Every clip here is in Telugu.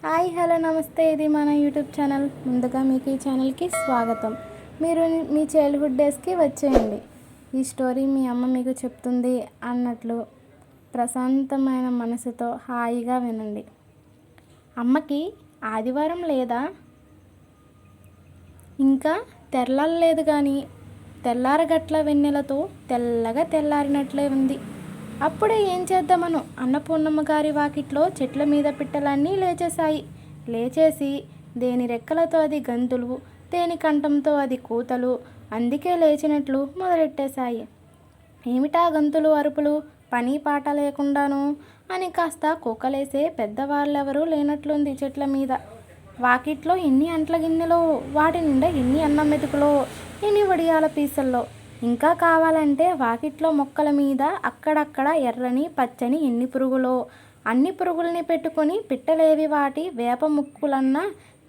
హాయ్ హలో నమస్తే, ఇది మన యూట్యూబ్ ఛానల్. ముందుగా మీకు ఈ ఛానల్కి స్వాగతం. మీరు మీ చైల్డ్హుడ్ డేస్కి వచ్చేయండి. ఈ స్టోరీ మీ అమ్మ మీకు చెప్తుంది అన్నట్లు ప్రశాంతమైన మనసుతో హాయిగా వినండి. అమ్మకి ఆదివారం లేదా? ఇంకా తెల్లలేదు కానీ తెల్లారగట్ల వెన్నెలతో తెల్లగా తెల్లారినట్లే ఉంది. అప్పుడే ఏం చేద్దామను అన్నపూర్ణమ్మ గారి వాకిట్లో చెట్ల మీద పిట్టలన్నీ లేచేసి దేని రెక్కలతో అది గంతులు, దేని కంఠంతో అది కూతలు, అందుకే లేచినట్లు మొదలెట్టేశాయి. ఏమిటా గంతులు అరుపులు, పని పాట లేకుండాను అని కాస్త కుక్కలేసే పెద్దవాళ్ళెవరూ లేనట్లుంది. చెట్ల మీద వాకిట్లో ఎన్ని అంట్ల గిన్నెలో, వాటి నిండా ఎన్ని అన్నం మెతుకులో, ఎన్ని వడియాల పీసల్లో. ఇంకా కావాలంటే వాకిట్లో మొక్కల మీద అక్కడక్కడ ఎర్రని పచ్చని ఎన్ని పురుగులో. అన్ని పురుగుల్ని పెట్టుకొని పిట్టలేవి వాటి వేప ముక్కులన్నా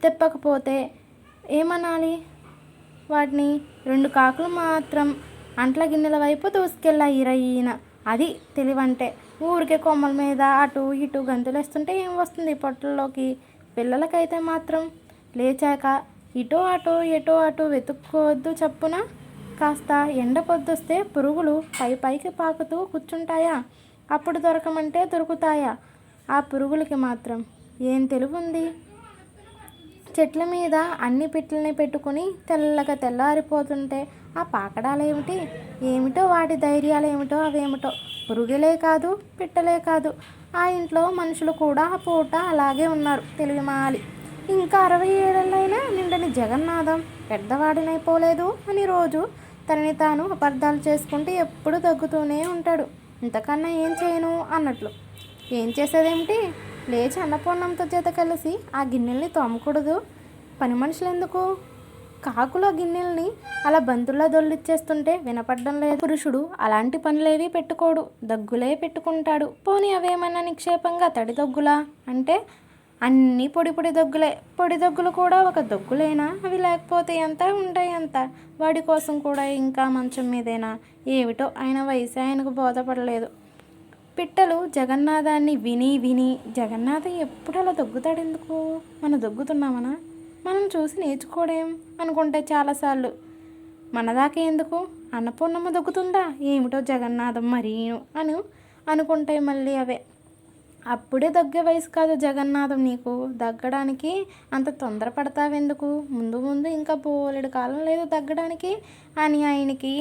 తెప్పకపోతే ఏమనాలి వాటిని? 2 కాకులు మాత్రం అంట్ల గిన్నెల వైపు దూసుకెళ్ళాయి రయ్యిన. అది తెలివంటే. ఊరికే కొమ్మల మీద అటు ఇటు గంతులేస్తుంటే ఏం వస్తుంది పొట్టల్లోకి? పిల్లలకైతే మాత్రం లేచాక ఇటో అటో ఎటో అటు వెతుక్కోవద్దు చప్పున. కాస్త ఎండ పొద్దొస్తే పురుగులు పైకి పాకుతూ కూర్చుంటాయా? అప్పుడు దొరకమంటే దొరుకుతాయా? ఆ పురుగులకి మాత్రం ఏం తెలివుంది? చెట్ల మీద అన్ని పిట్టల్ని పెట్టుకుని తెల్లగా తెల్లారిపోతుంటే ఆ పాకడాలేమిటి? ఏమిటో వాటి ధైర్యాలేమిటో అవేమిటో. పురుగులే కాదు, పిట్టలే కాదు, ఆ ఇంట్లో మనుషులు కూడా ఆ పూట అలాగే ఉన్నారు తెలివిమాలి. ఇంకా 60 ఏళ్ళైనా నిండని జగన్నాథం పెద్దవాడినైపోలేదు అని రోజు తనని తాను అపార్థాలు చేసుకుంటూ ఎప్పుడు దగ్గుతూనే ఉంటాడు. ఇంతకన్నా ఏం చేయను అన్నట్లు. ఏం చేసేదేమిటి? లేచి అన్నపూర్ణంతో చేత కలిసి ఆ గిన్నెల్ని తోమకూడదు? పని మనుషులు ఎందుకు? కాకులు ఆ గిన్నెల్ని అలా బంతుల్లా దొల్లిచ్చేస్తుంటే వినపడ్డం లేదు. పురుషుడు అలాంటి పనులేవి పెట్టుకోడు, దగ్గులే పెట్టుకుంటాడు. పోనీ అవేమన్నా నిక్షేపంగా తడి దగ్గులా అంటే అన్నీ పొడి దగ్గులే. పొడి దగ్గులు కూడా ఒక దగ్గులేనా? అవి లేకపోతే ఎంత ఉంటాయి ఎంత? వాడి కోసం కూడా ఇంకా మంచం మీదేనా? ఏమిటో ఆయన వయసు ఆయనకు బోధపడలేదు. పిట్టలు జగన్నాథాన్ని విని జగన్నాథం ఎప్పుడు అలా దగ్గుతాడెందుకు? మనం దగ్గుతున్నామనా? మనం చూసి నేర్చుకోవడేం అనుకుంటే చాలాసార్లు మనదాకే ఎందుకు? అన్నపూర్ణమ్మ దగ్గుతుందా? ఏమిటో జగన్నాథం మరీను అనుకుంటే మళ్ళీ అవే. అప్పుడే దగ్గే వయసు కాదు జగన్నాథం నీకు. దగ్గడానికి అంత తొందరపడతావెందుకు? ముందు ఇంకా బోలెడు కాలం లేదు దగ్గడానికి అని ఆయనకి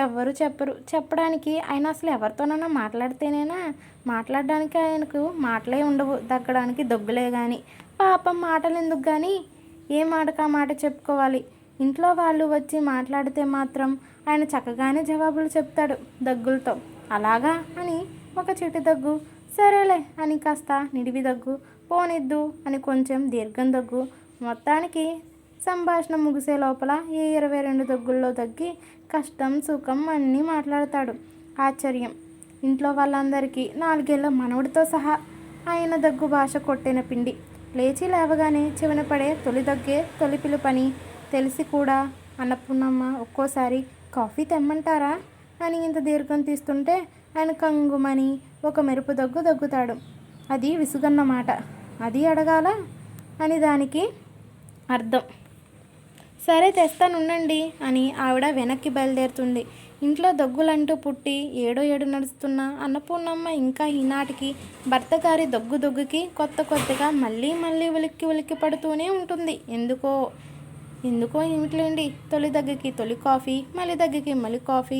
ఎవ్వరు చెప్పరు. చెప్పడానికి ఆయన అసలు ఎవరితోనన్నా మాట్లాడితేనేనా? మాట్లాడడానికి ఆయనకు మాటలే ఉండవు, దగ్గడానికి దగ్గులే కానీ. పాపం మాటలు ఎందుకు కానీ? ఏ మాటకా మాట చెప్పుకోవాలి. ఇంట్లో వాళ్ళు వచ్చి మాట్లాడితే మాత్రం ఆయన చక్కగానే జవాబులు చెప్తాడు దగ్గులతో. అలాగా అని ఒక చిటి దగ్గు, సరేలే అని కాస్త నిడివి దగ్గు, పోనిద్దు అని కొంచెం దీర్ఘం దగ్గు. మొత్తానికి సంభాషణ ముగిసే లోపల ఏ 22 దగ్గుల్లో దగ్గి కష్టం సుఖం అన్నీ మాట్లాడతాడు. ఆశ్చర్యం ఇంట్లో వాళ్ళందరికీ. 4 ఏళ్ల మనవడితో సహా. ఆయన దగ్గు భాష కొట్టిన పిండి. లేచి లేవగానే చెవిన పడే తొలి దగ్గే తొలి పిలుపని తెలిసి కూడా అన్నపూర్ణమ్మ ఒక్కోసారి కాఫీ తెమ్మంటారా అని ఇంత దీర్ఘం తీస్తుంటే ఆయన కంగుమని ఒక మెరుపు దగ్గుతాడు. అది విసుగన్నమాట. అది అడగాల అని దానికి అర్థం. సరే తెస్తానుండండి అని ఆవిడ వెనక్కి బయలుదేరుతుంది. ఇంట్లో దగ్గులంటూ పుట్టి 7 నడుస్తున్న అన్నపూర్ణమ్మ ఇంకా ఈనాటికి భర్త గారి దగ్గుకి కొత్తగా మళ్ళీ ఉలిక్కి పడుతూనే ఉంటుంది. ఎందుకో ఏమిటిలేండి. తొలి దగ్గుకి తొలి కాఫీ, మళ్ళీ దగ్గుకి మళ్ళీ కాఫీ,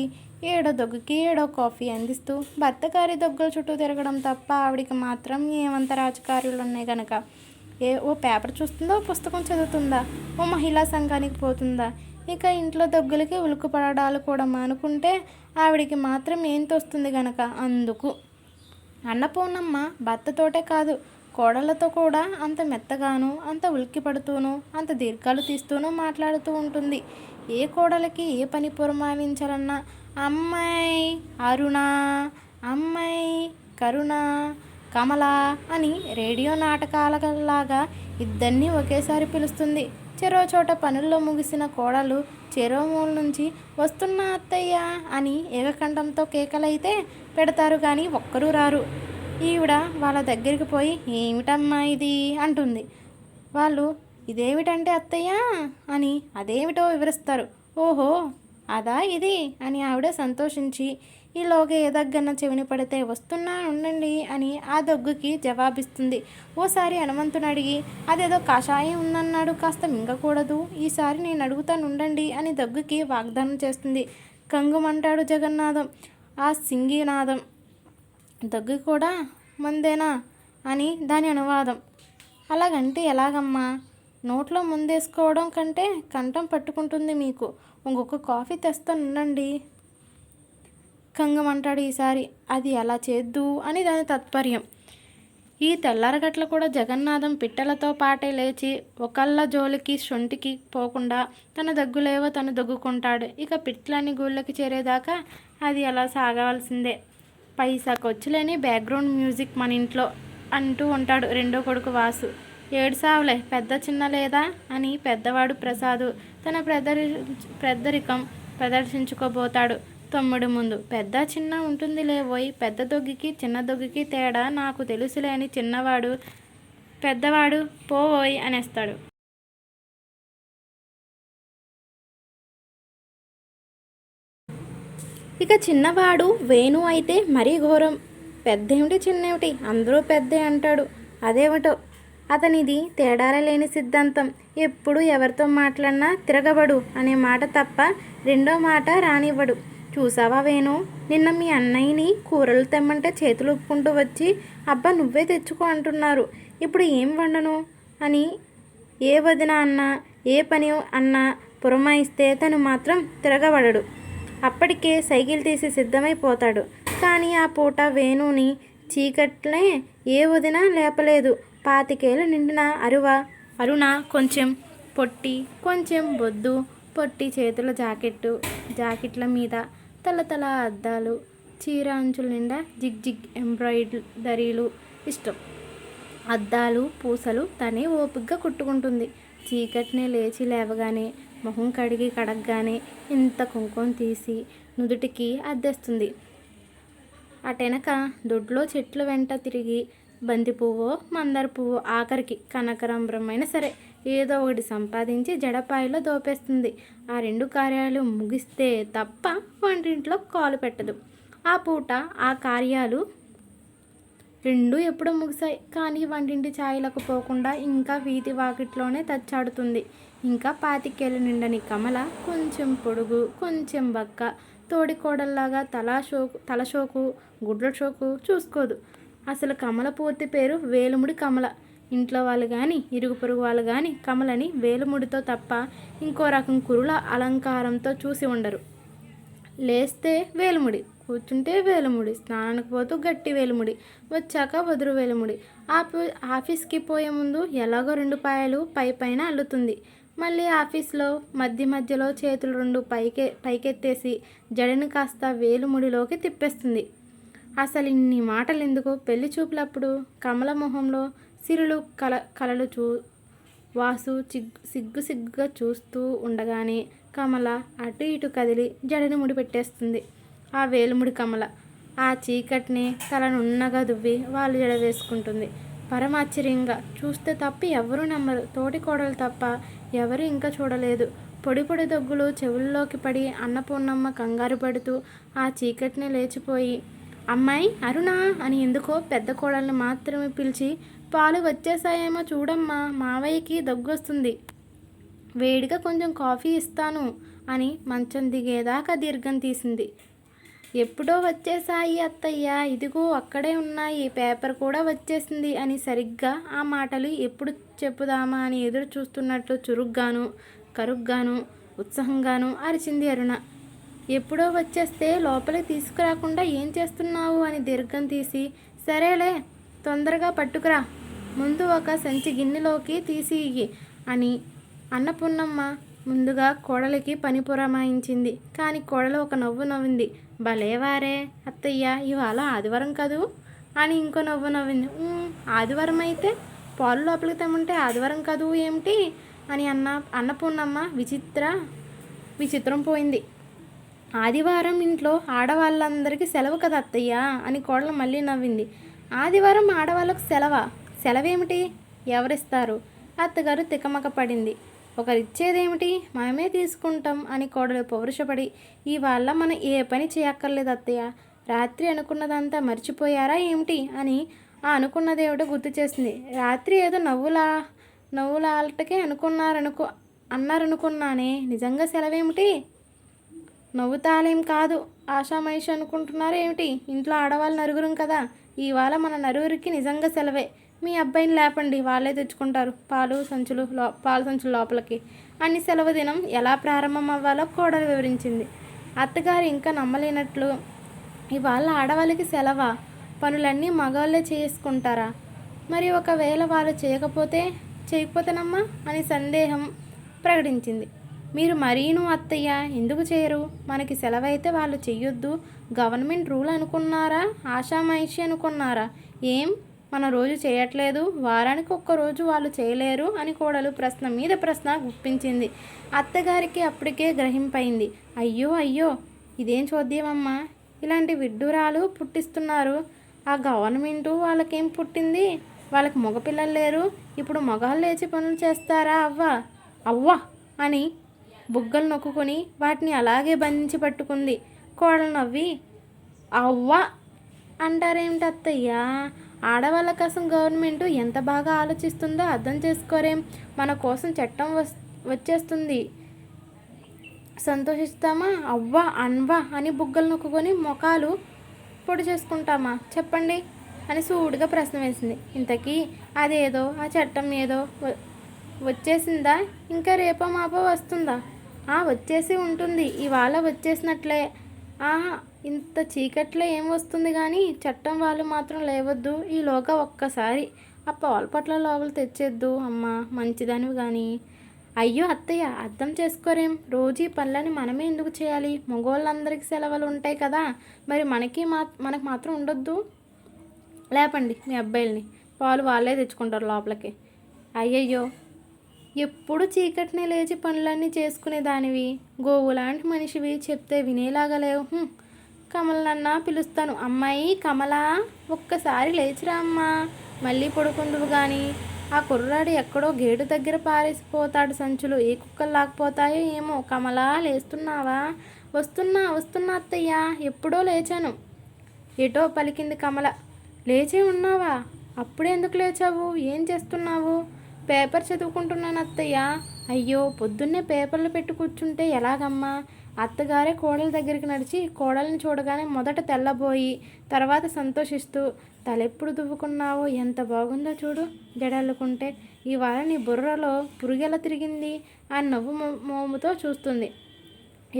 7వ దగ్గుకి 7వ కాఫీ అందిస్తూ భర్త గారి దగ్గుల చుట్టూ తిరగడం తప్ప ఆవిడికి మాత్రం ఏమంత రాజకార్యాలు ఉన్నాయి కనుక. ఓ పేపర్ చూస్తుందా, పుస్తకం చదువుతుందా, ఓ మహిళా సంఘానికి పోతుందా? ఇక ఇంట్లో దగ్గులకి ఉలుకుపడడాలు కూడా మానుకుంటే ఆవిడికి మాత్రం ఏం తోస్తుంది గనక. అందుకు అన్నపూర్ణమ్మ భర్తతోటే కాదు కోడళ్లతో కూడా అంత మెత్తగాను, అంత ఉలిక్కి పడుతూనూ, అంత దీర్ఘాలు తీస్తూనూ మాట్లాడుతూ ఉంటుంది. ఏ కోడలికి ఏ పని పురమాయించాలన్నా అమ్మాయి అరుణ, అమ్మాయి కరుణ, కమల అని రేడియో నాటకాలలాగా ఇద్దరినీ ఒకేసారి పిలుస్తుంది. చెరో చోట పనుల్లో ముగిసిన కోడలు చెరో మూల నుంచి వస్తున్నా అత్తయ్య అని ఏకకంఠంతో కేకలైతే పెడతారు కానీ ఒక్కరూ రారు. ఈవిడ వాళ్ళ దగ్గరికి పోయి ఏమిటమ్మా ఇది అంటుంది. వాళ్ళు ఇదేమిటంటే అత్తయ్య అని అదేమిటో వివరిస్తారు. ఓహో అదా ఇది అని ఆవిడ సంతోషించి ఈలోగా ఏ దగ్గర చెవిని పడితే వస్తున్నా ఉండండి అని ఆ దగ్గుకి జవాబిస్తుంది. ఓసారి హనుమంతుని అడిగి అదేదో కషాయం ఉందన్నాడు, కాస్త మింగకూడదు, ఈసారి నేను అడుగుతాను ఉండండి అని దగ్గుకి వాగ్దానం చేస్తుంది. కంగుమంటాడు జగన్నాథం. ఆ సింగినాదం దగ్గు కూడా మందేనా అని దాని అనువాదం. అలాగంటే ఎలాగమ్మా? నోట్లో ముందేసుకోవడం కంటే కంఠం పట్టుకుంటుంది మీకు. ఇంకొక కాఫీ తెస్తానుండండి కంగమంటాడు ఈసారి. అది ఎలా చేద్దు అని దాని తాత్పర్యం. ఈ తెల్లారగట్ల కూడా జగన్నాథం పిట్టలతో పాటే లేచి ఒకళ్ళ జోలికి శొంఠికి పోకుండా తన దగ్గులేవో తను దగ్గుకుంటాడు. ఇక పిట్లన్నీ గూళ్ళకి చేరేదాకా అది అలా సాగవలసిందే. పైసా ఖర్చులేని బ్యాక్గ్రౌండ్ మ్యూజిక్ మన ఇంట్లో అంటూ ఉంటాడు రెండో కొడుకు వాసు. ఏడుసావులే పెద్ద చిన్న లేదా అని పెద్దవాడు ప్రసాదు తన పెద్దరికం ప్రదర్శించుకోబోతాడు తమ్ముడు ముందు. పెద్ద చిన్న ఉంటుంది లేవోయ్, పెద్ద దొగ్గికి చిన్న దొగ్గికి తేడా నాకు తెలుసులే అని చిన్నవాడు పెద్దవాడు పోవోయ్ అనేస్తాడు. ఇక చిన్నవాడు వేణు అయితే మరీ ఘోరం. పెద్దేమిటి చిన్నేమిటి అందరూ పెద్దే అంటాడు. అదేమిటో అతనిది తేడారా లేని సిద్ధాంతం. ఎప్పుడు ఎవరితో మాట్లాడినా తిరగబడు అనే మాట తప్ప రెండో మాట రానివ్వడు. చూసావా వేణు, నిన్న మీ అన్నయ్యని కూరలు తెమ్మంటే చేతులు ఒప్పుకుంటూ వచ్చి అబ్బా నువ్వే తెచ్చుకో అంటున్నారు, ఇప్పుడు ఏం వండను అని ఏ వదిన అన్నా ఏ పని అన్నా పురమాయిస్తే తను మాత్రం తిరగబడడు. అప్పటికే సైకిల్ తీసి సిద్ధమైపోతాడు. కానీ ఆ పూట వేణుని చీకట్లే ఏ వదిన లేపలేదు. 25 నిండిన అరుణ కొంచెం పొట్టి కొంచెం బొద్దు, పొట్టి చేతుల జాకెట్ల మీద తల అద్దాలు, చీర అంచుల నిండా జిగ్ జిగ్ ఎంబ్రాయిడరీలు ఇష్టం. అద్దాలు పూసలు తనే ఓపిగ్గా కుట్టుకుంటుంది. చీకటినే లేచి లేవగానే మొహం కడగగానే ఇంత కుంకుమ తీసి నుదుటికి అద్దేస్తుంది. అటెనక దొడ్లో చెట్ల వెంట తిరిగి బంతి పువ్వో మందార పువ్వో ఆఖరికి కనకరంబ్రమైన సరే ఏదో ఒకటి సంపాదించి జడపాయిలో దోపేస్తుంది. ఆ 2 కార్యాలు ముగిస్తే తప్ప వంటింట్లో కాలు పెట్టదు. ఆ పూట ఆ కార్యాలు 2 ఎప్పుడో ముగిశాయి. కానీ వంటింటి ఛాయలకు పోకుండా ఇంకా వీధి వాకిట్లోనే తచ్చాడుతుంది. ఇంకా 25 నిండని కమల కొంచెం పొడుగు కొంచెం బక్క, తోడికోడల్లాగా తలషోకు గుడ్ల షోకు చూసుకోదు. అసలు కమల పూర్తి పేరు వేలుముడి కమల. ఇంట్లో వాళ్ళు కానీ ఇరుగు పొరుగు వాళ్ళు కానీ కమలని వేలుముడితో తప్ప ఇంకో రకం కురుల అలంకారంతో చూసి ఉండరు. లేస్తే వేలుముడి, కూర్చుంటే వేలుముడి, స్నానానికి పోతూ గట్టి వేలుముడి, వచ్చాక వదురు వేలుముడి. ఆఫీస్కి పోయే ముందు ఎలాగో 2 పాయలు పైన అల్లుతుంది. మళ్ళీ ఆఫీస్లో మధ్యలో చేతులు 2 పైకెత్తేసి జడని కాస్త వేలుముడిలోకి తిప్పేస్తుంది. అసలు ఇన్ని మాటలు ఎందుకు? పెళ్లి చూపులప్పుడు కమల మొహంలో సిరులు కలలు వాసు సిగ్గుగా చూస్తూ ఉండగానే కమల అటు ఇటు కదిలి జడని ముడిపెట్టేస్తుంది. ఆ వేలుముడి కమల ఆ చీకటిని తలనున్నగా దువ్వి వాళ్ళు జడ వేసుకుంటుంది. పరమాశ్చర్యంగా చూస్తే తప్ప ఎవరూ నమ్మరు. తోటి కోడలు తప్ప ఎవరు ఇంకా చూడలేదు. పొడి దగ్గులు చెవుల్లోకి పడి అన్నపూర్ణమ్మ కంగారు పడుతూ ఆ చీకటిని లేచిపోయి అమ్మాయి అరుణ అని ఎందుకో పెద్ద కోడల్ని మాత్రమే పిలిచి పాలు వచ్చేసాయేమో చూడమ్మా, మావయ్యకి దగ్గొస్తుంది, వేడిగా కొంచెం కాఫీ ఇస్తాను అని మంచం దిగేదాకా దీర్ఘం తీసింది. ఎప్పుడో వచ్చేసాయి అత్తయ్య, ఇదిగో అక్కడే ఉన్నాయి, పేపర్ కూడా వచ్చేసింది అని సరిగ్గా ఆ మాటలు ఎప్పుడు చెప్పుదామా అని ఎదురు చూస్తున్నట్లు చురుగ్గాను కరుగ్గాను ఉత్సాహంగాను అరిచింది అరుణ. ఎప్పుడో వచ్చేస్తే లోపలికి తీసుకురాకుండా ఏం చేస్తున్నావు అని దీర్ఘం తీసి సరేలే తొందరగా పట్టుకురా, ముందు ఒక సంచి గిన్నెలోకి తీసి ఇయ్యి అని అన్నపూర్ణమ్మ ముందుగా కోడలికి పని పురమాయించింది. కానీ కోడలు ఒక నవ్వు నవ్వింది. భలేవారే అత్తయ్య, ఇవాళ ఆదివారం కదూ అని ఇంకో నవ్వు నవ్వింది. ఆదివారం అయితే పాలు లోపలికి తెమ్మంటే ఆదివారం కదూ ఏమిటి అని అన్నపూర్ణమ్మ విచిత్రం పోయింది. ఆదివారం ఇంట్లో ఆడవాళ్ళందరికీ సెలవు కదా అత్తయ్య అని కోడలు మళ్ళీ నవ్వింది. ఆదివారం ఆడవాళ్ళకు సెలవా? సెలవేమిటి? ఎవరిస్తారు? అత్తగారు తికమక పడింది. ఒకరిచ్చేదేమిటి? మనమే తీసుకుంటాం అని కోడలు పౌరుషపడి, ఇవాళ మనం ఏ పని చేయక్కర్లేదు అత్తయ్య. రాత్రి అనుకున్నదంతా మర్చిపోయారా ఏమిటి అని ఆ అనుకున్నదేమిటో గుర్తు చేసింది. రాత్రి ఏదో నవ్వులాటకే అన్నారనుకున్నానే. నిజంగా సెలవేమిటి? నవ్వుతాలేం కాదు, ఆషామైషి అనుకుంటున్నారు ఏమిటి? ఇంట్లో ఆడవాళ్ళు నలుగురం కదా, ఇవాళ మన నలుగురికి నిజంగా సెలవే. మీ అబ్బాయిని లేపండి, వాళ్ళే తెచ్చుకుంటారు పాలు సంచులు లోపలికి అని సెలవు దినం ఎలా ప్రారంభం అవ్వాలో కోడలు వివరించింది. అత్తగారు ఇంకా నమ్మలేనట్లు, ఇవాళ ఆడవాళ్ళకి సెలవా? పనులన్నీ మగవాళ్ళే చేసుకుంటారా? మరి ఒకవేళ వాళ్ళు చేయకపోతేనమ్మా అని సందేహం ప్రకటించింది. మీరు మరీను అత్తయ్య ఎందుకు చేయరు? మనకి సెలవైతే వాళ్ళు చెయ్యొద్దు గవర్నమెంట్ రూల్ అనుకున్నారా? ఆషామైషి అనుకున్నారా? ఏం మన రోజు చేయట్లేదు, వారానికి ఒక్కరోజు వాళ్ళు చేయలేరు అని కోడలు ప్రశ్న మీద ప్రశ్న గుప్పించింది. అత్తగారికి అప్పటికే గ్రహింపైంది. అయ్యో ఇదేం చూద్దామమ్మా, ఇలాంటి విడ్డూరాలు పుట్టిస్తున్నారు. ఆ గవర్నమెంటు వాళ్ళకేం పుట్టింది? వాళ్ళకి మగపిల్లలు లేరు, ఇప్పుడు మగాళ్ళు లేచి పనులు చేస్తారా? అవ్వా అని బుగ్గలు నొక్కుని వాటిని అలాగే బంధించి పట్టుకుంది. కోడలు నవ్వి, అవ్వా అంటారేమిటి అత్తయ్య? ఆడవాళ్ళ కోసం గవర్నమెంట్ ఎంత బాగా ఆలోచిస్తుందో అర్థం చేసుకోరేం? మన కోసం చట్టం వచ్చేస్తుంది, సంతోషిస్తామా? అవ్వా అన్వా అని బుగ్గలు నొక్కుని మొఖాలు పొడి చేసుకుంటామా? చెప్పండి అని సూటిగా ప్రశ్న వేసింది. ఇంతకీ అదేదో ఆ చట్టం ఏదో వచ్చేసిందా? ఇంకా రేపో మాపో వస్తుందా? వచ్చేసి ఉంటుంది, ఇవాళ వచ్చేసినట్లే. ఇంత చీకట్లో ఏం వస్తుంది కానీ చట్టం వాళ్ళు మాత్రం లేవద్దు. ఈలోగా ఒక్కసారి ఆ పాలపట్ల లోపల తెచ్చేద్దు అమ్మా, మంచిదానివి కానీ. అయ్యో అత్తయ్య, అర్థం చేసుకోరేం? రోజు ఈ పనులని మనమే ఎందుకు చేయాలి? మగవాళ్ళందరికీ సెలవులు ఉంటాయి కదా, మరి మనకు మాత్రం ఉండొద్దు? లేపండి మీ అబ్బాయిల్ని, పాలు వాళ్ళే తెచ్చుకుంటారు లోపలికి. అయ్యయ్యో, ఎప్పుడు చీకటినే లేచి పనులన్నీ చేసుకునేదానివి, గోవులాంటి మనిషివి, చెప్తే వినేలాగా లేవు. కమలనన్నా పిలుస్తాను. అమ్మాయి కమలా, ఒక్కసారి లేచిరా అమ్మా, మళ్ళీ పడుకుందువు కానీ. ఆ కుర్రాడు ఎక్కడో గేటు దగ్గర పారేసిపోతాడు సంచులు, ఏ కుక్కలు లాక్కపోతాయో ఏమో. కమలా, లేస్తున్నావా? వస్తున్నా అత్తయ్య, ఎప్పుడో లేచాను. ఏటో పలికింది కమల. లేచే ఉన్నావా? అప్పుడే ఎందుకు లేచావు? ఏం చేస్తున్నావు? పేపర్ చదువుకుంటున్నాను అత్తయ్య. అయ్యో, పొద్దున్నే పేపర్లు పెట్టి కూర్చుంటే ఎలాగమ్మా? అత్తగారే కోడల దగ్గరికి నడిచి కోడల్ని చూడగానే మొదట తెల్లబోయి తర్వాత సంతోషిస్తూ, తలెప్పుడు దువ్వుకున్నావో, ఎంత బాగుందో చూడు జడల్లుకుంటే, ఇవాళ నీ బుర్రలో పురుగెలా తిరిగింది అని నవ్వు మోముతో చూస్తుంది.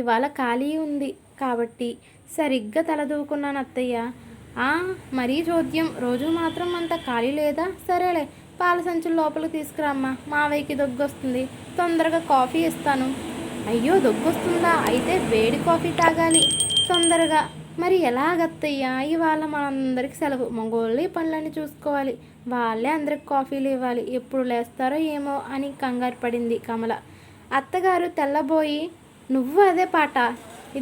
ఇవాళ ఖాళీ ఉంది కాబట్టి సరిగ్గా తల దువ్వుకున్నాను అత్తయ్య. మరీ చోద్యం, రోజు మాత్రం అంత ఖాళీ లేదా? సరేలే, పాల సంచులు లోపలికి తీసుకురామ్మా, మావయ్యకి దొగ్గొస్తుంది, తొందరగా కాఫీ ఇస్తాను. అయ్యో, దొగ్గొస్తుందా? అయితే వేడి కాఫీ తాగాలి తొందరగా. మరి ఎలాగత్తయ్యా? ఇవాళ మనందరికి సెలవు, మగోళ్ళే పనులన్నీ చూసుకోవాలి, వాళ్ళే అందరికి కాఫీలు ఇవ్వాలి, ఎప్పుడు లేస్తారో ఏమో అని కంగారు పడింది కమల. అత్తగారు తెల్లబోయి, నువ్వు అదే పాట,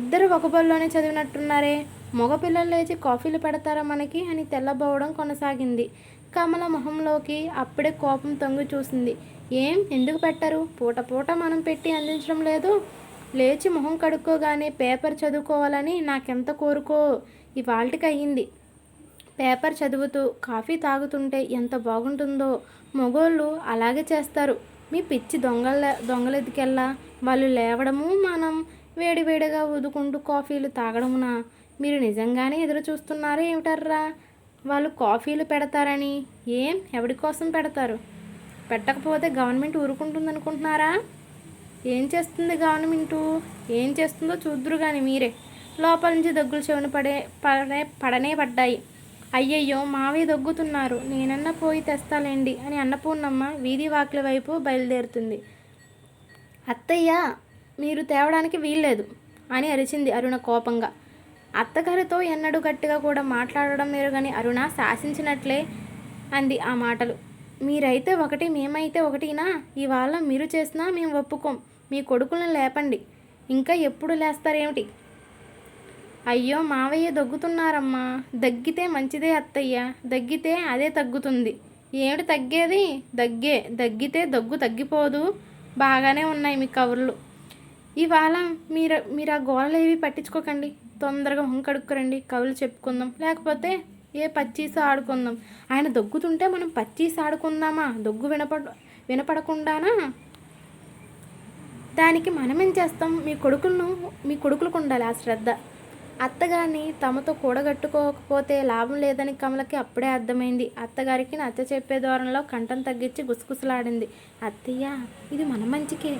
ఇద్దరు ఒక బళ్ళోనే చదివినట్టున్నారే, మగపిల్లలు లేచి కాఫీలు పెడతారా మనకి అని తెల్లబోవడం కొనసాగింది. కమల మొహంలోకి అప్పుడే కోపం తొంగి చూసింది. ఎందుకు పెట్టరు? పూట మనం పెట్టి అందించడం లేదు? లేచి మొహం కడుక్కోగానే పేపర్ చదువుకోవాలని నాకెంత కోరుకో, ఇవాళకి అయ్యింది. పేపర్ చదువుతూ కాఫీ తాగుతుంటే ఎంత బాగుంటుందో. మగోళ్ళు అలాగే చేస్తారు. మీ పిచ్చి దొంగలెదికెళ్ళా, వాళ్ళు లేవడము, మనం వేడివేడిగా ఊదుకుంటూ కాఫీలు తాగడమునా? మీరు నిజంగానే ఎదురు చూస్తున్నారా ఏమిటర్రా వాళ్ళు కాఫీలు పెడతారని? ఎవడి కోసం పెడతారు? పెట్టకపోతే గవర్నమెంట్ ఊరుకుంటుంది అనుకుంటున్నారా? ఏం చేస్తుంది గవర్నమెంటు? ఏం చేస్తుందో చూద్దురు కానీ మీరే. లోపల నుంచి దగ్గులు చెవున పడనే పడ్డాయి. అయ్యయ్యో, మావయ్య దగ్గుతున్నారు, నేనన్నా పోయి తెస్తాలేండి అని అన్నపూర్ణమ్మ వీధి వాకిలి వైపు బయలుదేరుతుంది. అత్తయ్య, మీరు తేవడానికి వీల్లేదు అని అరిచింది అరుణ కోపంగా. అత్తగారితో ఎన్నడూ గట్టిగా కూడా మాట్లాడడం ఎరుగని అరుణ శాసించినట్లే అంది ఆ మాటలు. మీరైతే ఒకటి, మేమైతే ఒకటినా? ఇవాళ మీరు చేసినా మేము ఒప్పుకోం. మీ కొడుకులను లేపండి. ఇంకా ఎప్పుడు లేస్తారేమిటి? అయ్యో మావయ్య దగ్గుతున్నారమ్మా. దగ్గితే మంచిదే అత్తయ్య, దగ్గితే అదే తగ్గుతుంది. ఏమిటి తగ్గేది? దగ్గితే దగ్గు తగ్గిపోదు. బాగానే ఉన్నాయి మీ కబుర్లు. ఇవాళ మీరు ఆ గోళలేవి పట్టించుకోకండి. తొందరగా కడుక్కురండి, కబుర్లు చెప్పుకుందాం. లేకపోతే ఏ పచ్చీసు ఆడుకుందాం. ఆయన దగ్గుతుంటే మనం పచ్చీసు ఆడుకుందామా? దగ్గు వినపడకుండానా? దానికి మనమేం చేస్తాం? మీ కొడుకులకు ఉండాలి ఆ శ్రద్ధ. అత్తగారిని తమతో కూడగట్టుకోకపోతే లాభం లేదని కమలకి అప్పుడే అర్థమైంది. అత్తగారికి నచ్చ చెప్పే దూరంలో కంఠం తగ్గించి గుసగుసలాడింది. అత్తయ్య, ఇది మన మంచికే.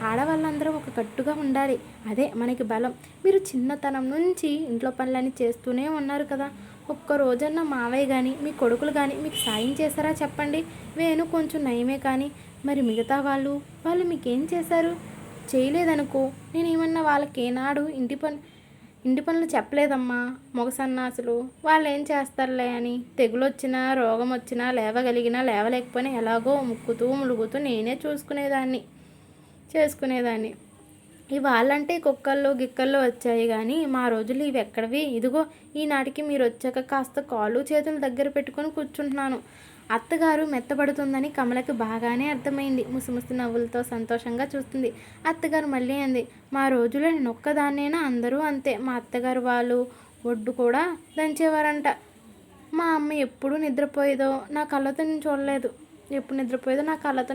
ఆడవాళ్ళందరూ ఒక కట్టుగా ఉండాలి. అదే మనకి బలం. మీరు చిన్నతనం నుంచి ఇంట్లో పనులన్నీ చేస్తూనే ఉన్నారు కదా. ఒక్కరోజన్నా మావయ్య కానీ మీ కొడుకులు కానీ మీకు సాయం చేశారా చెప్పండి? వేణు కొంచెం నయమే కానీ మరి మిగతా వాళ్ళు మీకేం చేశారు? చేయలేదనుకో, నేనేమన్నా వాళ్ళకి ఏనాడు ఇంటి పనులు చెప్పలేదమ్మా. మగ సన్నాసులు వాళ్ళు ఏం చేస్తారులే అని. తెగులు వచ్చినా రోగం వచ్చినా లేవగలిగినా లేవలేకపోయినా ఎలాగో ముక్కుతూ ములుగుతూ నేనే చేసుకునేదాన్ని. ఇవాళ్ళంటే కుక్కల్లో గిక్కల్లో వచ్చాయి కానీ మా రోజులు ఇవి ఎక్కడవి? ఇదిగో ఈనాటికి మీరు వచ్చాక కాస్త కాళ్ళు చేతులు దగ్గర పెట్టుకొని కూర్చుంటున్నాను. అత్తగారు మెత్తబడుతుందని కమలకి బాగానే అర్థమైంది. ముసిముసి నవ్వులతో సంతోషంగా చూస్తుంది. అత్తగారు మళ్ళీ అంది, మా రోజులో నేను ఒక్కదాన్నేనా? అందరూ అంతే. మా అత్తగారు వాళ్ళు ఒడ్డు కూడా దంచేవారంట. మా అమ్మ ఎప్పుడు నిద్రపోయేదో నా కళ్ళతో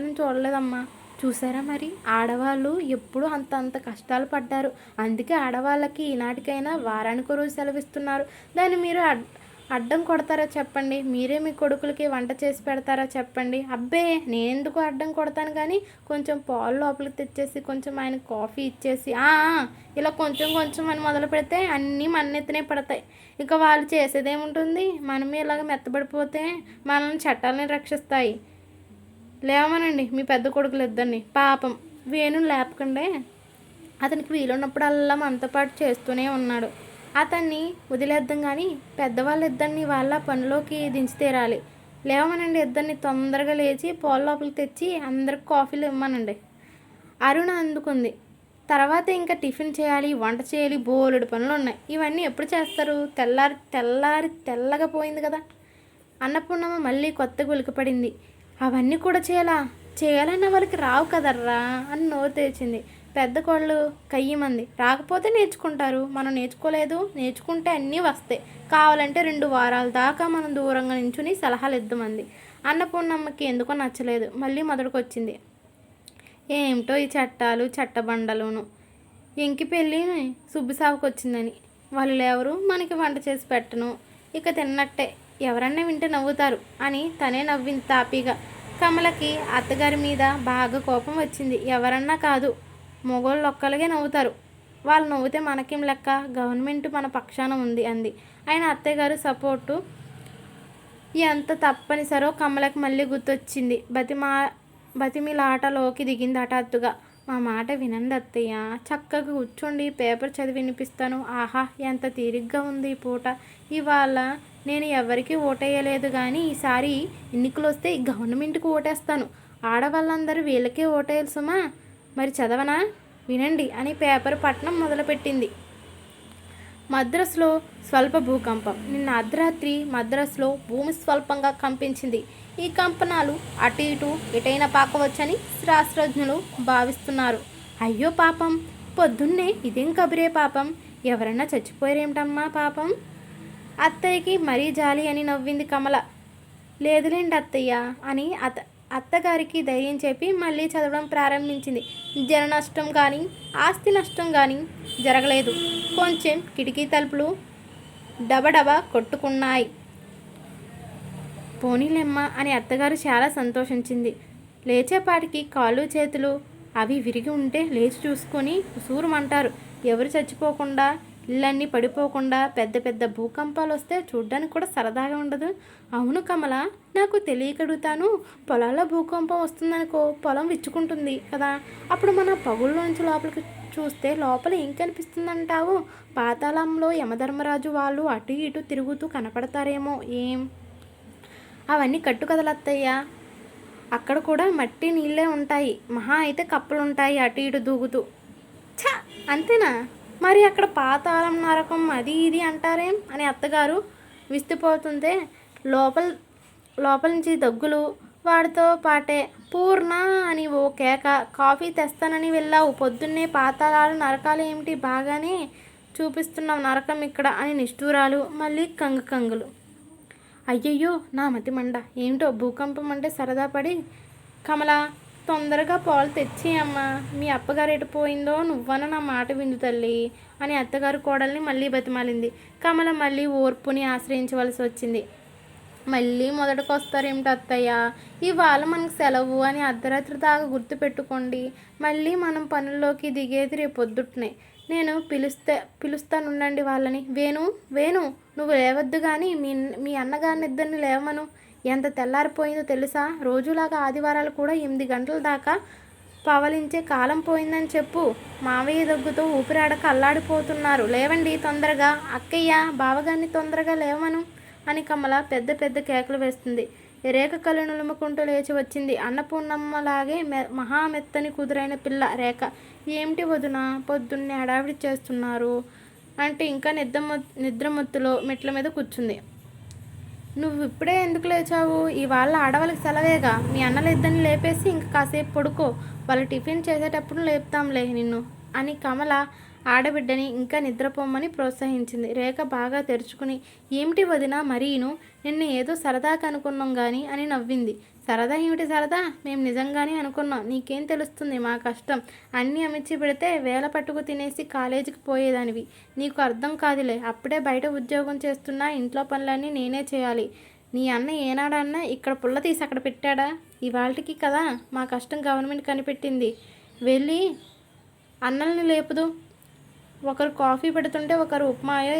నేను చూడలేదమ్మా. చూసారా మరి, ఆడవాళ్ళు ఎప్పుడు అంత కష్టాలు పడ్డారు. అందుకే ఆడవాళ్ళకి ఈనాటికైనా వారానికి రోజు సెలవిస్తున్నారు. దాన్ని మీరు అడ్డం కొడతారా చెప్పండి? మీరే మీ కొడుకులకి వంట చేసి పెడతారా చెప్పండి? అబ్బే, నేనెందుకు అడ్డం కొడతాను కానీ కొంచెం పాలు లోపలికి తెచ్చేసి కొంచెం ఆయన కాఫీ ఇచ్చేసి ఇలా కొంచెం అని మొదలు పెడితే అన్నీ మన్నెత్తనే పడతాయి. ఇక వాళ్ళు చేసేదేముంటుంది? మనమే ఇలాగ మెత్తబడిపోతే మనల్ని చట్టాలని రక్షిస్తాయి. లేవమనండి మీ పెద్ద కొడుకులు ఇద్దరిని. పాపం వేణుని లేపకండే. అతనికి వీలున్నప్పుడల్లా మనతో పాటు చేస్తూనే ఉన్నాడు. అతన్ని వదిలేద్దాం కానీ పెద్దవాళ్ళిద్దరిని వాళ్ళ పనిలోకి దించి తీరాలి. లేవమనండి ఇద్దరిని. తొందరగా లేచి పాలు లోపలికి తెచ్చి అందరికి కాఫీలు ఇవ్వమనండి. అరుణ అందుకుంది. తర్వాత ఇంకా టిఫిన్ చేయాలి, వంట చేయాలి, బోలెడు పనులు ఉన్నాయి. ఇవన్నీ ఎప్పుడు చేస్తారు? తెల్లగా పోయింది కదా. అన్నపూర్ణమ్మ మళ్ళీ కొత్తగా ఉలికపడింది. అవన్నీ కూడా చేయాలన్న వాళ్ళకి రావు కదర్రా అని నోరు తెరిచింది. పెద్ద కోళ్ళు కయ్యమంది. రాకపోతే నేర్చుకుంటారు. మనం నేర్చుకుంటే అన్నీ వస్తాయి. కావాలంటే 2 వారాల దాకా మనం దూరంగా నించుని సలహాలు ఇద్దామంది. అన్నపూర్ణమ్మకి ఎందుకో నచ్చలేదు. మళ్ళీ మొదటికొచ్చింది. ఏమిటో ఈ చట్టాలు చట్టబండలును. ఇంకి పెళ్ళి సుబ్బిసావుకు వచ్చిందని వాళ్ళు లేవరు, మనకి వంట చేసి పెట్టను, ఇక తిన్నట్టే, ఎవరన్నా వింటే నవ్వుతారు అని తనే నవ్వింది తాపీగా. కమలకి అత్తగారి మీద బాగా కోపం వచ్చింది. ఎవరన్నా కాదు, మొగోళ్ళు ఒక్కలాగే నవ్వుతారు. వాళ్ళు నవ్వుతే మనకేం లెక్క? గవర్నమెంట్ మన పక్షాన ఉంది అంది. ఆయన అత్తయ్యగారు సపోర్టు ఎంత తప్పనిసరో కమలకి మళ్ళీ గుర్తొచ్చింది. బతిమిలాటలోకి దిగింది హఠాత్తుగా. మా మాట వినండి అత్తయ్య, చక్కగా కూర్చోండి, పేపర్ చదివి వినిపిస్తాను. ఆహా, ఎంత తీరిగ్గా ఉంది ఈ పూట. ఇవాళ నేను ఎవరికి ఓటేయలేదు కానీ ఈసారి ఎన్నికలు వస్తే గవర్నమెంట్కి ఓటేస్తాను. ఆడవాళ్ళందరూ వీళ్ళకే ఓటేయాలి సుమా. మరి చదవనా? వినండి అని పేపర్ పట్టణం మొదలుపెట్టింది. మద్రాసులో స్వల్ప భూకంపం. నిన్న అర్ధరాత్రి మద్రాసులో భూమి స్వల్పంగా కంపించింది. ఈ కంపనాలు అటు ఇటు ఎటైనా పాకవచ్చని శాస్త్రజ్ఞులు భావిస్తున్నారు. అయ్యో పాపం, పొద్దున్నే ఇదేం కబురే పాపం, ఎవరన్నా చచ్చిపోయారేమిటమ్మా పాపం. అత్తయ్యకి మరీ జాలి అని నవ్వింది కమల. లేదులేండి అత్తయ్య అని అత్తగారికి ధైర్యం చెప్పి మళ్ళీ చదవడం ప్రారంభించింది. జన నష్టం కానీ ఆస్తి నష్టం కానీ జరగలేదు. కొంచెం కిటికీ తలుపులు డబడబ కొట్టుకున్నాయి. పోనీలెమ్మ అని అత్తగారు చాలా సంతోషించింది. లేచేపాటికి కాళ్ళు చేతులు అవి విరిగి ఉంటే లేచి చూసుకొని ఉసూరుమంటారు. ఎవరు చచ్చిపోకుండా, ఇళ్ళన్నీ పడిపోకుండా పెద్ద పెద్ద భూకంపాలు వస్తే చూడ్డానికి కూడా సరదాగా ఉండదు. అవును కమల, నాకు తెలియకడుగుతాను. పొలాల్లో భూకంపం వస్తుందనుకో, పొలం విచ్చుకుంటుంది కదా, అప్పుడు మన పగుల్లోంచి లోపలికి చూస్తే లోపల ఏం కనిపిస్తుందంటావు? పాతాళంలో యమధర్మరాజు వాళ్ళు అటు ఇటు తిరుగుతూ కనపడతారేమో. ఏం అవన్నీ కట్టుకథలత్తయ్యా. అక్కడ కూడా మట్టి నీళ్ళే ఉంటాయి, మహా అయితే కప్పలుంటాయి అటు ఇటు దూకుతూ. ఛ, అంతేనా? మరి అక్కడ పాతాళం నరకం అది ఇది అంటారేం అని అత్తగారు విస్తుపోతుంటే లోపల లోపల నుంచి దగ్గులు. వాడితో పాటే పూర్ణ అని ఓ కేక. కాఫీ తెస్తానని వెళ్ళావు, పొద్దున్నే పాతాళాలు నరకాలు ఏమిటి, బాగానే చూపిస్తున్నావు నరకం ఇక్కడ అని నిష్ఠూరాలు. మళ్ళీ కంగులు. అయ్యయ్యో నా మతి మండ. ఏమిటో భూకంపం అంటే సరదా పడి కమల తొందరగా పాలు తెచ్చి అమ్మా, మీ అప్పగారు ఎటు పోయిందో నువ్వన నా మాట విందు తల్లి అని అత్తగారు కోడల్ని మళ్ళీ బతిమాలింది. కమల మళ్ళీ ఓర్పుని ఆశ్రయించవలసి వచ్చింది. మళ్ళీ మొదటికి వస్తారేమిటి అత్తయ్య, ఇవాళ మనకు సెలవు అని అర్ధరాత్రి దాకా గుర్తు పెట్టుకోండి. మళ్ళీ మనం పనుల్లోకి దిగేది రేపు పొద్దుటనే. నేను పిలుస్తానుండండి వాళ్ళని. వేణు నువ్వు లేవద్దు కానీ మీ అన్నగారిని ఇద్దరిని లేవమను. ఎంత తెల్లారిపోయిందో తెలుసా? రోజులాగా ఆదివారాలు కూడా 8 గంటల దాకా పవలించే కాలం పోయిందని చెప్పు. మావయ్య దగ్గుతో ఊపిరాడక అల్లాడిపోతున్నారు. లేవండి తొందరగా. అక్కయ్య బావగారిని తొందరగా లేవమను అని కమల పెద్ద పెద్ద కేకలు వేస్తుంది. రేఖ కళ్ళు నులుముకుంటూ లేచి వచ్చింది. అన్నపూర్ణమ్మలాగే మహామెత్తని కుదురైన పిల్ల రేఖ. ఏమిటి వదిన పొద్దున్నే హడావిడి చేస్తున్నారు అంటే ఇంకా నిద్రమొత్తులో మెట్ల మీద కూర్చుంది. నువ్వు ఇప్పుడే ఎందుకు లేచావు? ఇవాళ ఆడవాళ్ళకి సెలవేగా. మీ అన్నల ఇద్దరిని లేపేసి ఇంక కాసేపు పడుకో. వాళ్ళు టిఫిన్ చేసేటప్పుడు లేపుతాంలే నిన్ను అని కమల ఆడబిడ్డని ఇంకా నిద్రపోమ్మని ప్రోత్సహించింది. రేఖ బాగా తెరుచుకుని ఏమిటి వదిన మరీను, నిన్ను ఏదో సరదాగా అనుకున్నాం కానీ అని నవ్వింది. సరదా ఏమిటి సరదా, మేము నిజంగానే అనుకున్నాం. నీకేం తెలుస్తుంది మా కష్టం. అన్నీ అమిచ్చి పెడితే వేల పట్టుకు తినేసి కాలేజీకి పోయేదానివి. నీకు అర్థం కాదులే. అప్పుడే బయట ఉద్యోగం చేస్తున్నా ఇంట్లో పనులన్నీ నేనే చేయాలి. నీ అన్న ఏనాడన్నా ఇక్కడ పుల్ల తీసి అక్కడ పెట్టాడా? ఇవాళకి కదా మా కష్టం గవర్నమెంట్ కనిపెట్టింది. వెళ్ళి అన్నల్ని లేపుదు. ఒకరు కాఫీ పెడుతుంటే ఒకరు ఉప్మాయో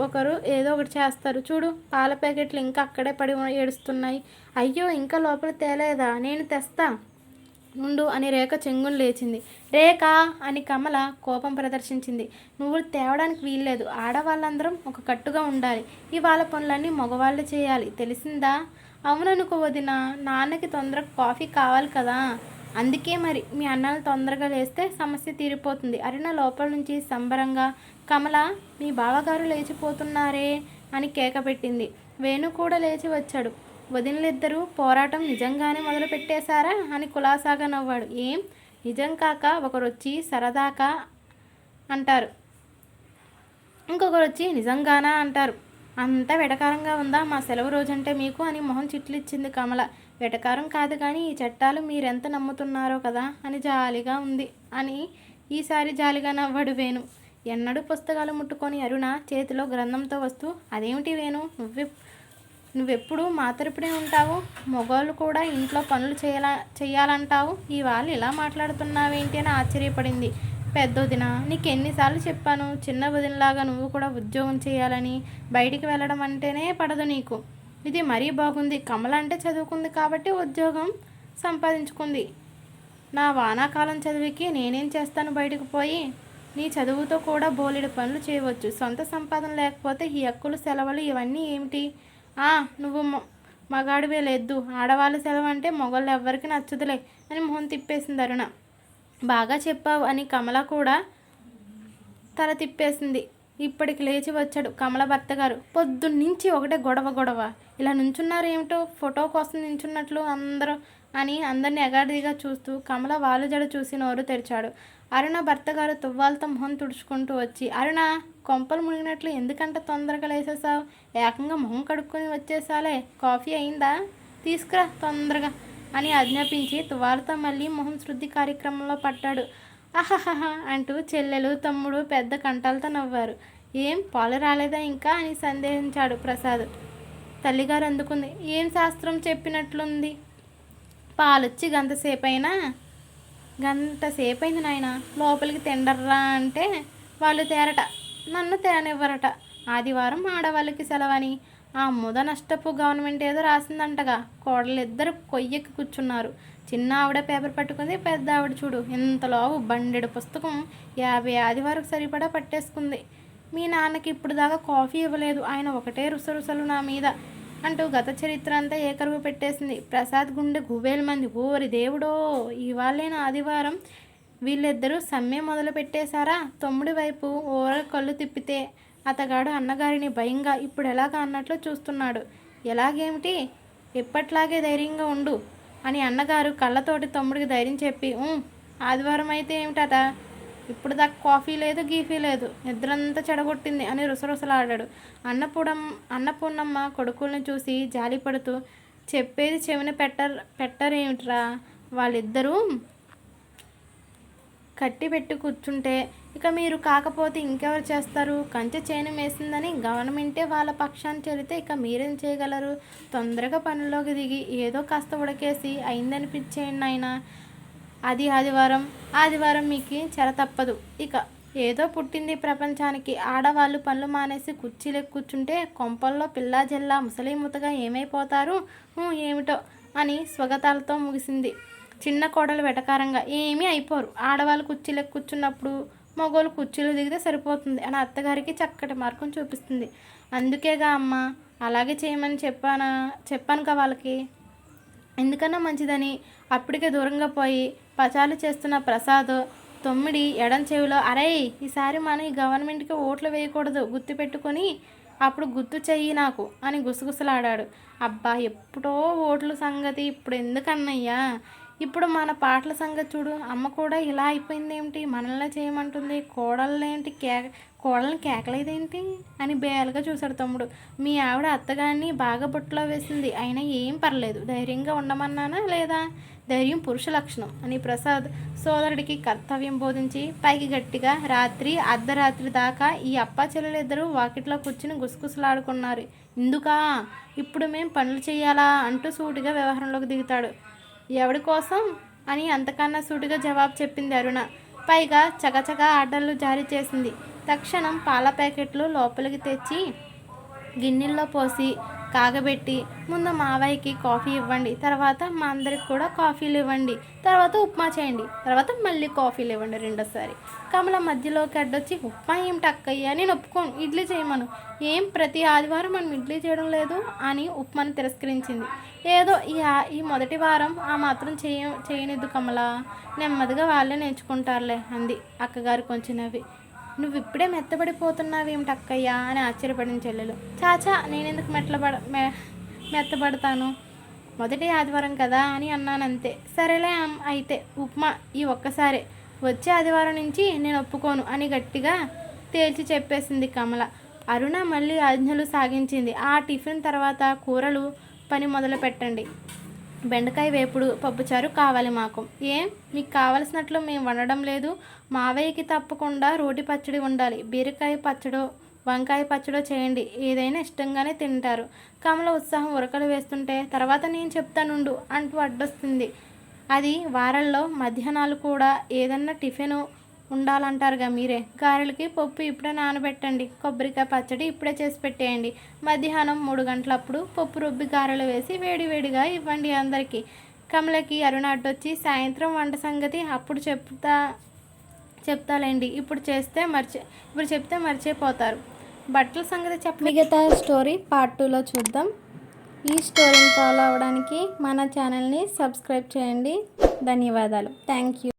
ఒకరు ఏదో ఒకటి చేస్తారు. చూడు పాల ప్యాకెట్లు ఇంకా అక్కడే పడి ఏడుస్తున్నాయి. అయ్యో ఇంకా లోపల తేలేదా? నేను తెస్తా ఉండు అని రేఖ చెంగుని లేచింది. రేఖ అని కమల కోపం ప్రదర్శించింది. నువ్వు తేవడానికి వీల్లేదు. ఆడవాళ్ళందరం ఒక కట్టుగా ఉండాలి. ఇవాళ పనులన్నీ మగవాళ్ళు చేయాలి, తెలిసిందా? అవుననుకో వదిన, నాన్నకి తొందరగా కాఫీ కావాలి కదా. అందుకే మరి మీ అన్నలు తొందరగా లేస్తే సమస్య తీరిపోతుంది. అరుణ లోపల నుంచి సంబరంగా కమల మీ బావగారు లేచిపోతున్నారే అని కేక పెట్టింది. వేణు కూడా లేచి వచ్చాడు. వదినలిద్దరూ పోరాటం నిజంగానే మొదలు పెట్టేశారా అని కులాసాగా నవ్వాడు. ఏం నిజం కాక ఒకరొచ్చి సరదాకా అంటారు, ఇంకొకరు వచ్చి నిజంగానా అంటారు. అంతా వెటకారంగా ఉందా మా సెలవు రోజంటే మీకు అని మొహం చిట్లిచ్చింది కమల. వెటకారం కాదు కానీ ఈ చట్టాలు మీరెంత నమ్ముతున్నారో కదా అని జాలిగా ఉంది అని ఈసారి జాలిగా నవ్వాడు వేణు. ఎన్నడూ పుస్తకాలు ముట్టుకొని అరుణ చేతిలో గ్రంథంతో వస్తూ అదేమిటి వేణు, నువ్వెప్పుడు మా తరపునే ఉంటావు, మగవాళ్ళు కూడా ఇంట్లో పనులు చేయాలంటావు, ఇవాళ ఇలా మాట్లాడుతున్నావేంటి అని ఆశ్చర్యపడింది. పెద్దొదిన నీకెన్నిసార్లు చెప్పాను, చిన్న వదినలాగా నువ్వు కూడా ఉద్యోగం చేయాలని. బయటికి వెళ్ళడం అంటేనే పడదు నీకు. ఇది మరీ బాగుంది. కమల అంటే చదువుకుంది కాబట్టి ఉద్యోగం సంపాదించుకుంది. నా వానాకాలం చదువుకి నేనేం చేస్తాను బయటకు పోయి? నీ చదువుతో కూడా బోలెడు పనులు చేయవచ్చు. సొంత సంపాదన లేకపోతే ఈ హక్కులు సెలవులు ఇవన్నీ ఏమిటి? నువ్వు మగాడివే లేదు. ఆడవాళ్ళ సెలవు అంటే మొగళ్ళు ఎవ్వరికి నచ్చదులే అని మొహం తిప్పేసింది అరుణ. బాగా చెప్పావు అని కమల కూడా తల తిప్పేసింది. ఇప్పటికి లేచి వచ్చాడు కమల భర్త గారు. పొద్దున్నుంచి ఒకటే గొడవ. ఇలా నుంచున్నారు ఏమిటో, ఫోటో కోసం నించున్నట్లు అందరూ అని అందరిని ఎగాడిగా చూస్తూ కమల వాళ్ళు జడ చూసి నోరు తెరిచాడు. అరుణ భర్త గారు తువ్వాలతో మొహం తుడుచుకుంటూ వచ్చి, అరుణ కొంపలు మునిగినట్లు ఎందుకంట తొందరగా లేసేసావు? ఏకంగా మొహం కడుక్కొని వచ్చేసాలే. కాఫీ అయిందా? తీసుకురా తొందరగా అని ఆజ్ఞాపించి తువ్వాలతో మళ్ళీ మొహం శుద్ధి కార్యక్రమంలో పడ్డాడు. అహహహ అంటూ చెల్లెలు తమ్ముడు పెద్ద కంఠాలతో నవ్వారు. ఏం పాలు రాలేదా ఇంకా అని సందేహించాడు ప్రసాద్. తల్లిగారు అందుకుంది. ఏం శాస్త్రం చెప్పినట్లుంది, పాలొచ్చి గంటసేపైంది నాయన. లోపలికి తిండర్రా అంటే వాళ్ళు తేరట, నన్ను తేనివ్వరట. ఆదివారం ఆడవాళ్ళకి సెలవని ఆ ముద నష్టపు గవర్నమెంట్ ఏదో రాసిందంటగా. కోడలిద్దరు కొయ్యెక్కి కూర్చున్నారు. చిన్న ఆవిడ పేపర్ పట్టుకుంది, పెద్ద ఆవిడ చూడు ఇంతలోవు బండెడు పుస్తకం 50 ఆదివారం సరిపడా పట్టేసుకుంది. మీ నాన్నకి ఇప్పుడు దాకా కాఫీ ఇవ్వలేదు, ఆయన ఒకటే రుసరుసలు నా మీద అంటూ గత చరిత్ర అంతా ఏకరువు పెట్టేసింది. ప్రసాద్ గుండె గుబేలు మంది. ఓరి దేవుడో, ఇవాళైన ఆదివారం వీళ్ళిద్దరూ సమ్మె మొదలు పెట్టేశారా? తమ్ముడి వైపు ఓర కళ్ళు తిప్పితే అతగాడు అన్నగారిని భయంగా ఇప్పుడు ఎలాగా అన్నట్లు చూస్తున్నాడు. ఎలాగేమిటి? ఎప్పట్లాగే ధైర్యంగా ఉండు అని అన్నగారు కళ్ళతోటి తమ్ముడికి ధైర్యం చెప్పి, ఆదివారం అయితే ఏమిటట, ఇప్పుడు దాకా కాఫీ లేదు గీఫీ లేదు, నిద్రంతా చెడగొట్టింది అని రుసరుసలాడాడు. అన్నపూర్ణమ్మ కొడుకుల్ని చూసి జాలిపడుతూ, చెప్పేది చెవిన పెట్టరేమిట్రా, వాళ్ళిద్దరూ కట్టి పెట్టి కూర్చుంటే ఇక మీరు కాకపోతే ఇంకెవరు చేస్తారు? కంచె చేను వేసిందని గవర్నమెంటే వాళ్ళ పక్షాన్ని చెల్లితే ఇక మీరేం చేయగలరు? తొందరగా పనిలోకి దిగి ఏదో కాస్త ఉడకేసి అయిందనిపించేయండి ఆయన. అది ఆదివారం మీకు చెర తప్పదు. ఇక ఏదో పుట్టింది ప్రపంచానికి. ఆడవాళ్ళు పనులు మానేసి కుర్చీలకు కూర్చుంటే కొంపల్లో పిల్లా జల్లా ముసలిముతగా ఏమైపోతారు ఏమిటో అని స్వగతాలతో ముగిసింది. చిన్న కోడలు వెటకారంగా, ఏమీ అయిపోరు, ఆడవాళ్ళు కుర్చీలకు కూర్చున్నప్పుడు మగోళ్ళు కుర్చీలు దిగితే సరిపోతుంది అని అత్తగారికి చక్కటి మార్గం చూపిస్తుంది. అందుకేగా అమ్మ అలాగే చేయమని చెప్పానుగా వాళ్ళకి, ఎందుకన్నా మంచిదని. అప్పటికే దూరంగా పోయి పచాలు చేస్తున్న ప్రసాద్ తొమ్మిడి ఎడం చెవిలో, అరే ఈసారి మనం ఈ గవర్నమెంట్కి ఓట్లు వేయకూడదు గుర్తుపెట్టుకొని అప్పుడు గుర్తు చెయ్యి నాకు అని గుసగుసలాడాడు. అబ్బా ఎప్పుడో ఓట్ల సంగతి ఇప్పుడు ఎందుకన్నయ్యా, ఇప్పుడు మన పాటల సంగతి చూడు. అమ్మ కూడా ఇలా అయిపోయింది ఏమిటి, మనల్ని చేయమంటుంది, కోడల్ని కేకలేదేంటి అని బేయాలుగా చూశాడు తమ్ముడు. మీ ఆవిడ అత్తగారిని బాగా బుట్టలో వేసింది, అయినా ఏం పర్లేదు, ధైర్యంగా ఉండమన్నానా లేదా? ధైర్యం పురుష లక్షణం అని ప్రసాద్ సోదరుడికి కర్తవ్యం బోధించి పైకి గట్టిగా అర్ధరాత్రి దాకా ఈ అప్పా చెల్లెలిద్దరూ వాకిట్లో కూర్చుని గుసగుసలాడుకున్నారు. ఇందుకా ఇప్పుడు మేం పనులు చేయాలా అంటూ సూటిగా వ్యవహారంలోకి దిగుతాడు. ఎవడి కోసం అని అంతకన్నా సూటిగా జవాబు చెప్పింది అరుణ. పైగా చకచకా ఆర్డర్లు జారీ చేసింది. తక్షణం పాల ప్యాకెట్లు లోపలికి తెచ్చి గిన్నెల్లో పోసి కాగబెట్టి, ముందు మావయ్యకి కాఫీ ఇవ్వండి, తర్వాత మా అందరికి కూడా కాఫీలు ఇవ్వండి, తర్వాత ఉప్మా చేయండి, తర్వాత మళ్ళీ కాఫీలు ఇవ్వండి రెండోసారి. కమల మధ్యలోకి అడ్డొచ్చి, ఉప్మా ఏమిటి అక్కయ్య, నేను ఒప్పుకోను, ఇడ్లీ చేయమను. ఏం ప్రతి ఆదివారం మనం ఇడ్లీ చేయడం లేదు అని ఉప్మాని తిరస్కరించింది. ఏదో ఈ మొదటి వారం ఆ మాత్రం చేయనిద్దు కమల, నెమ్మదిగా వాళ్ళే నేర్చుకుంటారులే అంది అక్కగారు కొంచెం నవ్వి. నువ్వు ఇప్పుడే మెత్తబడిపోతున్నావేమిటి అక్కయ్యా అని ఆశ్చర్యపడిన చెల్లెలు. చాచా నేనెందుకు మెత్తబడతాను, మొదటి ఆదివారం కదా అని అన్నానంతే. సరేలే అయితే ఉప్మా ఈ ఒక్కసారే, వచ్చే ఆదివారం నుంచి నేను ఒప్పుకోను అని గట్టిగా తేల్చి చెప్పేసింది కమల. అరుణ మళ్ళీ ఆజ్ఞలు సాగించింది. ఆ టిఫిన్ తర్వాత కూరలు పని మొదలు పెట్టండి. బెండకాయ వేపుడు పప్పుచారు కావాలి మాకు. ఏం మీకు కావలసినట్లు మేము వండడం లేదు? మావయ్యకి తప్పకుండా రోటి పచ్చడి ఉండాలి, బీరకాయ పచ్చడో వంకాయ పచ్చడో చేయండి, ఏదైనా ఇష్టంగానే తింటారు. కమల ఉత్సాహం ఉరకలు వేస్తుంటే తర్వాత నేను చెప్తానుండు అంటూ అడ్డొస్తుంది. అది వారాల్లో మధ్యాహ్నాలు కూడా ఏదన్నా టిఫిన్ ఉండాలంటారుగా మీరే. గారెలకి పప్పు ఇప్పుడే నానబెట్టండి, కొబ్బరికాయ పచ్చడి ఇప్పుడే చేసి పెట్టేయండి, మధ్యాహ్నం 3 గంటలప్పుడు పప్పు రుబ్బి గారెలు వేసి వేడివేడిగా ఇవ్వండి అందరికీ. కమలకి అరుణ అడ్డొచ్చి, సాయంత్రం వంట సంగతి అప్పుడు చెప్తాలేండి, ఇప్పుడు చెప్తే మర్చిపోతారు, బట్టల సంగతి మిగతా స్టోరీ పార్ట్ 2లో చూద్దాం. ఈ స్టోరీని ఫాలో అవ్వడానికి మన ఛానల్ని సబ్స్క్రైబ్ చేయండి. ధన్యవాదాలు. Thank you.